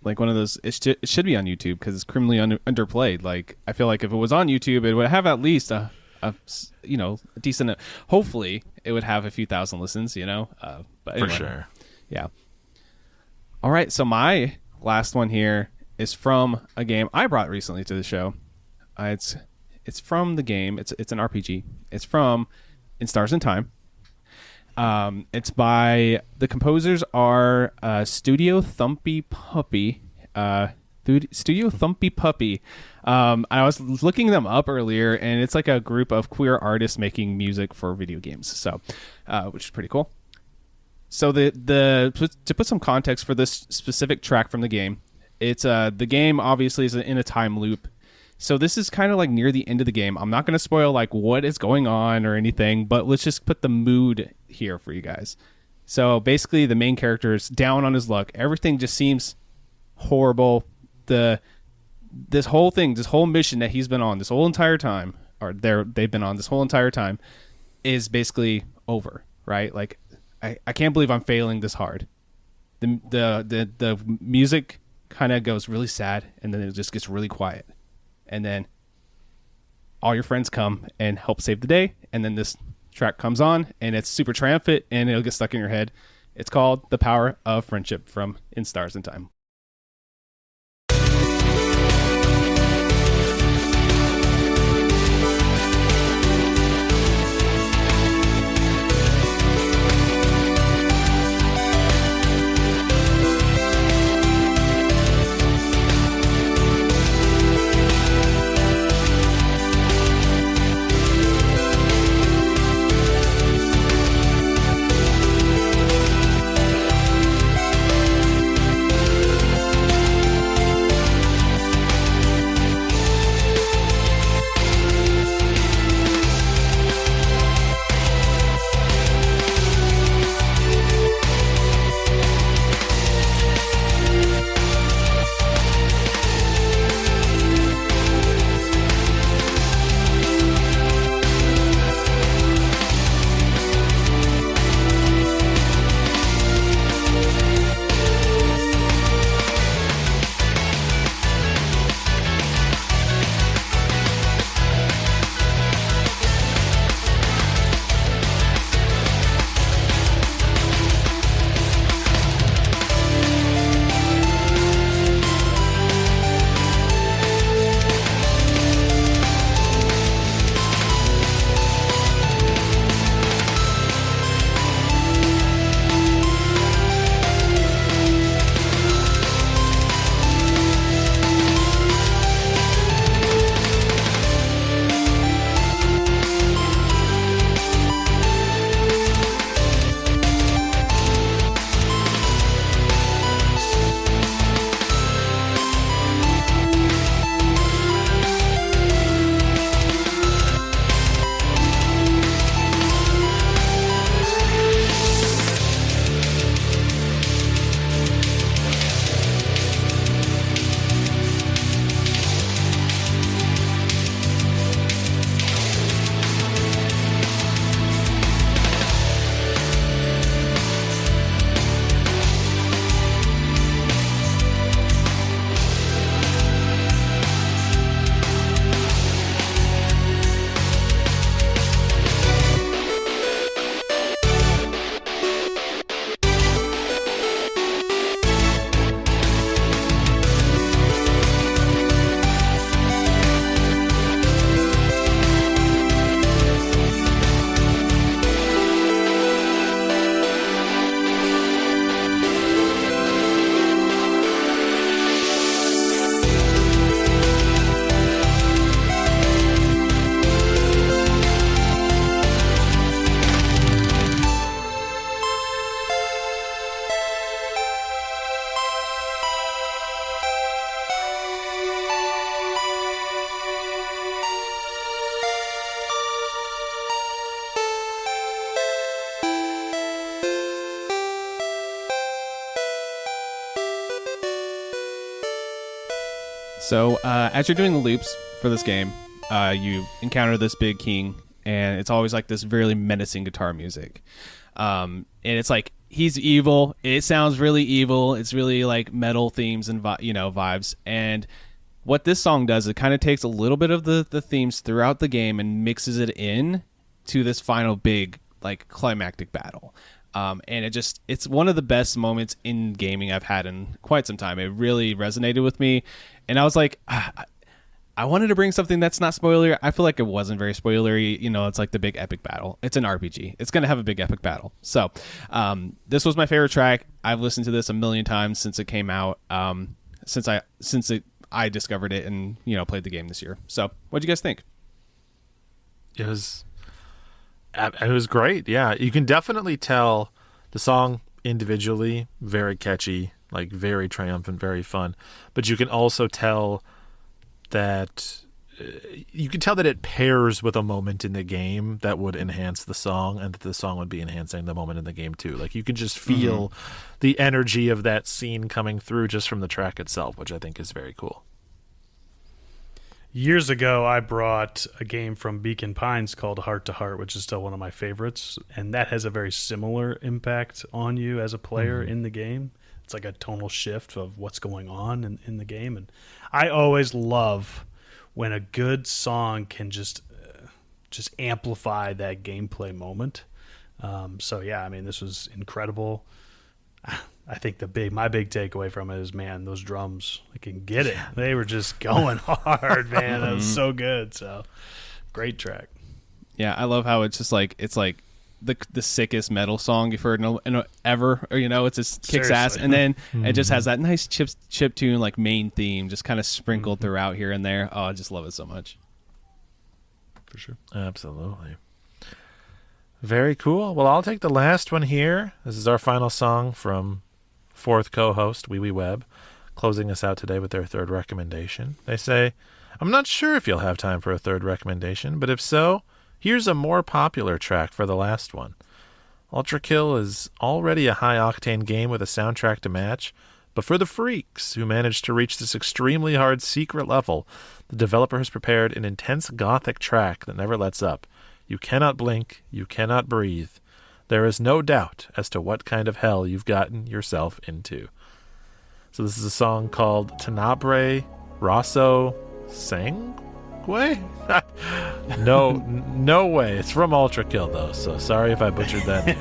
like one of those. It should be on YouTube because it's criminally underplayed. Like I feel like if it was on YouTube, it would have at least a decent. Hopefully, it would have a few thousand listens. But anyway, for sure. Yeah. All right, so my last one here is from a game I brought recently to the show. It's from the game. It's an RPG. It's from In Stars and Time. It's by the composers are Studio Thumpy Puppy. Studio Thumpy Puppy. I was looking them up earlier, and it's like a group of queer artists making music for video games. So, which is pretty cool. So to put some context for this specific track from the game, it's the game obviously is in a time loop. So this is kind of like near the end of the game. I'm not going to spoil like what is going on or anything, but let's just put the mood here for you guys. So basically, the main character is down on his luck. Everything just seems horrible. This whole mission that he's been on this whole entire time, or they've been on this whole entire time, is basically over, right? Like, I can't believe I'm failing this hard. The music kind of goes really sad, and then it just gets really quiet, and then all your friends come and help save the day, and then this track comes on, and it's super triumphant, and it'll get stuck in your head. It's called "The Power of Friendship" from In Stars and Time. So as you're doing the loops for this game, you encounter this big king, and it's always like this really menacing guitar music. And it's like he's evil. It sounds really evil. It's really like metal themes and vibes. And what this song does, it kind of takes a little bit of the themes throughout the game and mixes it in to this final big like climactic battle. And it's one of the best moments in gaming I've had in quite some time. It really resonated with me, and I was like, I wanted to bring something that's not spoilery. I feel like it wasn't very spoilery. It's like the big epic battle. It's an RPG. It's going to have a big epic battle. So this was my favorite track. I've listened to this a million times since it came out, since I discovered it and played the game this year. So what'd you guys think? It was great. Yeah, you can definitely tell the song individually, very catchy, like very triumphant, very fun. But you can also tell that it pairs with a moment in the game that would enhance the song, and that the song would be enhancing the moment in the game too. Like you can just feel the energy of that scene coming through just from the track itself, which I think is very cool. Years ago, I brought a game from Beacon Pines called Heart to Heart, which is still one of my favorites, and that has a very similar impact on you as a player in the game. It's like a tonal shift of what's going on in the game, and I always love when a good song can just amplify that gameplay moment. So yeah, I mean, this was incredible. I think my big takeaway from it is, man, those drums, I can get it. They were just going hard, man. That was so good. So great track. Yeah, I love how it's just like the sickest metal song you've heard ever. Or, it just kicks ass, and then it just has that nice chip tune like main theme, just kind of sprinkled throughout here and there. Oh, I just love it so much. For sure, absolutely. Very cool. Well, I'll take the last one here. This is our final song from fourth co-host Wiwiweb, closing us out today with their third recommendation. They say, "I'm not sure if you'll have time for a third recommendation, but if so, here's a more popular track for the last one. Ultra Kill is already a high-octane game with a soundtrack to match, but for the freaks who managed to reach this extremely hard secret level, the developer has prepared an intense gothic track that never lets up. You cannot blink, you cannot breathe. There is no doubt as to what kind of hell you've gotten yourself into." So this is a song called Tenebrae Rosso Sangue? No way. It's from Ultra Kill, though, so sorry if I butchered that name.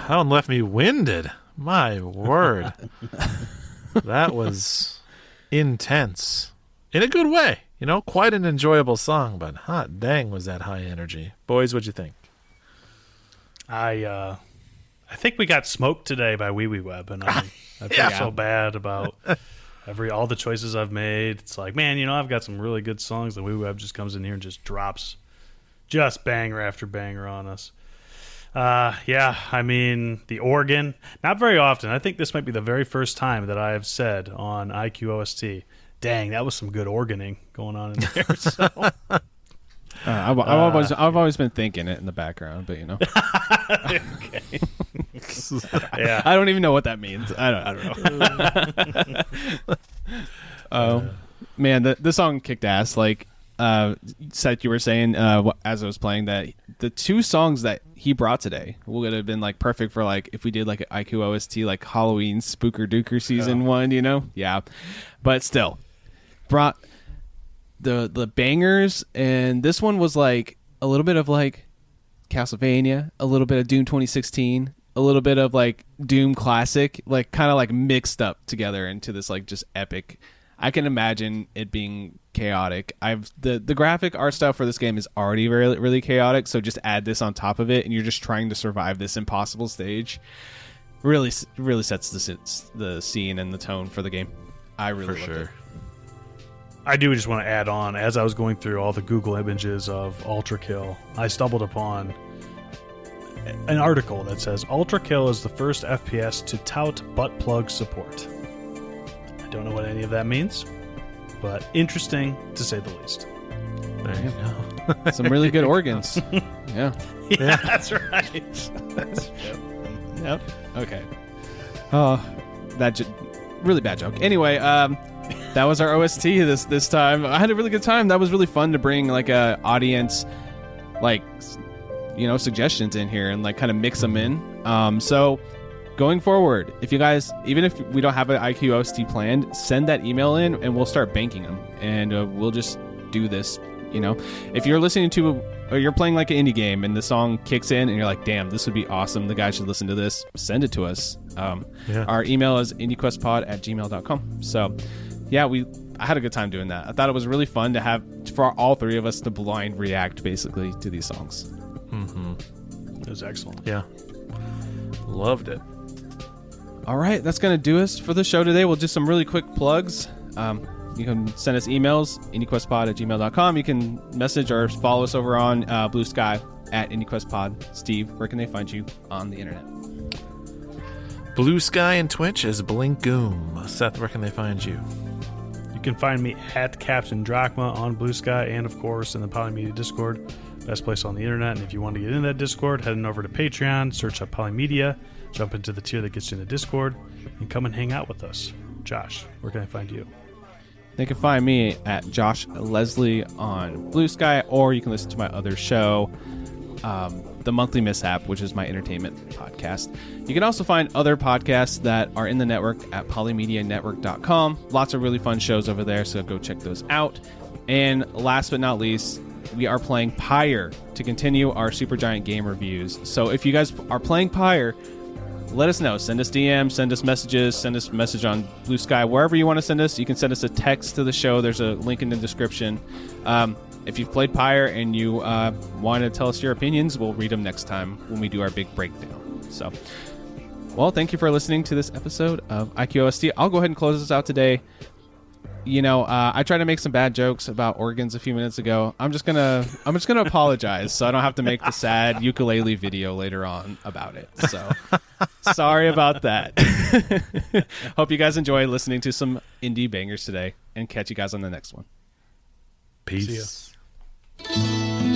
That one left me winded. My word. That was intense. In a good way. You know, quite an enjoyable song, but hot dang was that high energy. Boys, what'd you think? I think we got smoked today by Wiwiweb, and I feel so bad about all the choices I've made. It's like, man, I've got some really good songs, and Wiwiweb just comes in here and just drops just banger after banger on us. I mean, the organ, not very often. I think this might be the very first time that I have said on IQOST, dang, that was some good organing going on in there. So. I've always been thinking it in the background, but Okay. Yeah. I don't even know what that means. I don't know. Man, the song kicked ass. Like Seth, you were saying as I was playing that the two songs that he brought today would have been like perfect for like if we did like an IQ OST like Halloween Spooker Dooker season 1, yeah, but still brought the bangers, and this one was like a little bit of like Castlevania, a little bit of Doom 2016, a little bit of like Doom Classic, like kind of like mixed up together into this like just epic. I can imagine it being chaotic. The graphic art style for this game is already really, really chaotic, so just add this on top of it, and you're just trying to survive this impossible stage. Really sets the scene and the tone for the game. I really loved it. I do just want to add on, as I was going through all the Google images of Ultra Kill, I stumbled upon an article that says Ultra Kill is the first FPS to tout butt plug support. I don't know what any of that means, but interesting to say the least. There you go. Some really good organs. Yeah, that's right. Yep. Okay. Really bad joke. Anyway, that was our OST this time. I had a really good time. That was really fun to bring like a audience, like suggestions in here and like kind of mix them in. So going forward, if you guys, even if we don't have an IQ OST planned, send that email in and we'll start banking them, and we'll just do this. If you're listening to or you're playing like an indie game and the song kicks in and you're like, damn, this would be awesome, the guys should listen to this, send it to us. Our email is indiequestpod@gmail.com. So yeah, I had a good time doing that. I thought it was really fun to have for all three of us to blind react basically to these songs. Mm-hmm. It was excellent. Yeah, loved it. All right, that's going to do us for the show today. We'll do some really quick plugs. You can send us emails, indiequestpod@gmail.com. You can message or follow us over on Blue Sky @indiequestpod. Steve, where can they find you on the internet? Blue Sky and Twitch is Blinkoom. Seth, where can they find you? You can find me at Captain Drachma on Blue Sky and, of course, in the Polymedia Discord. Best place on the internet. And if you want to get in that Discord, head on over to Patreon, search up Polymedia, jump into the tier that gets you in the Discord, and come and hang out with us. Josh, where can I find you? They can find me at Josh Leslie on Blue Sky, or you can listen to my other show, The Monthly Mishap, which is my entertainment podcast. You can also find other podcasts that are in the network at polymedianetwork.com. Lots of really fun shows over there, so go check those out. And last but not least, we are playing Pyre to continue our Supergiant game reviews. So if you guys are playing Pyre, let us know. Send us DMs, send us messages, send us a message on Blue Sky, wherever you want to send us. You can send us a text to the show. There's a link in the description. If you've played Pyre and you want to tell us your opinions, we'll read them next time when we do our big breakdown. So, well, thank you for listening to this episode of IQOST. I'll go ahead and close this out today. I tried to make some bad jokes about organs a few minutes ago. I'm just gonna apologize so I don't have to make the sad ukulele video later on about it. So sorry about that. Hope you guys enjoy listening to some indie bangers today, and catch you guys on the next one. Peace. See ya.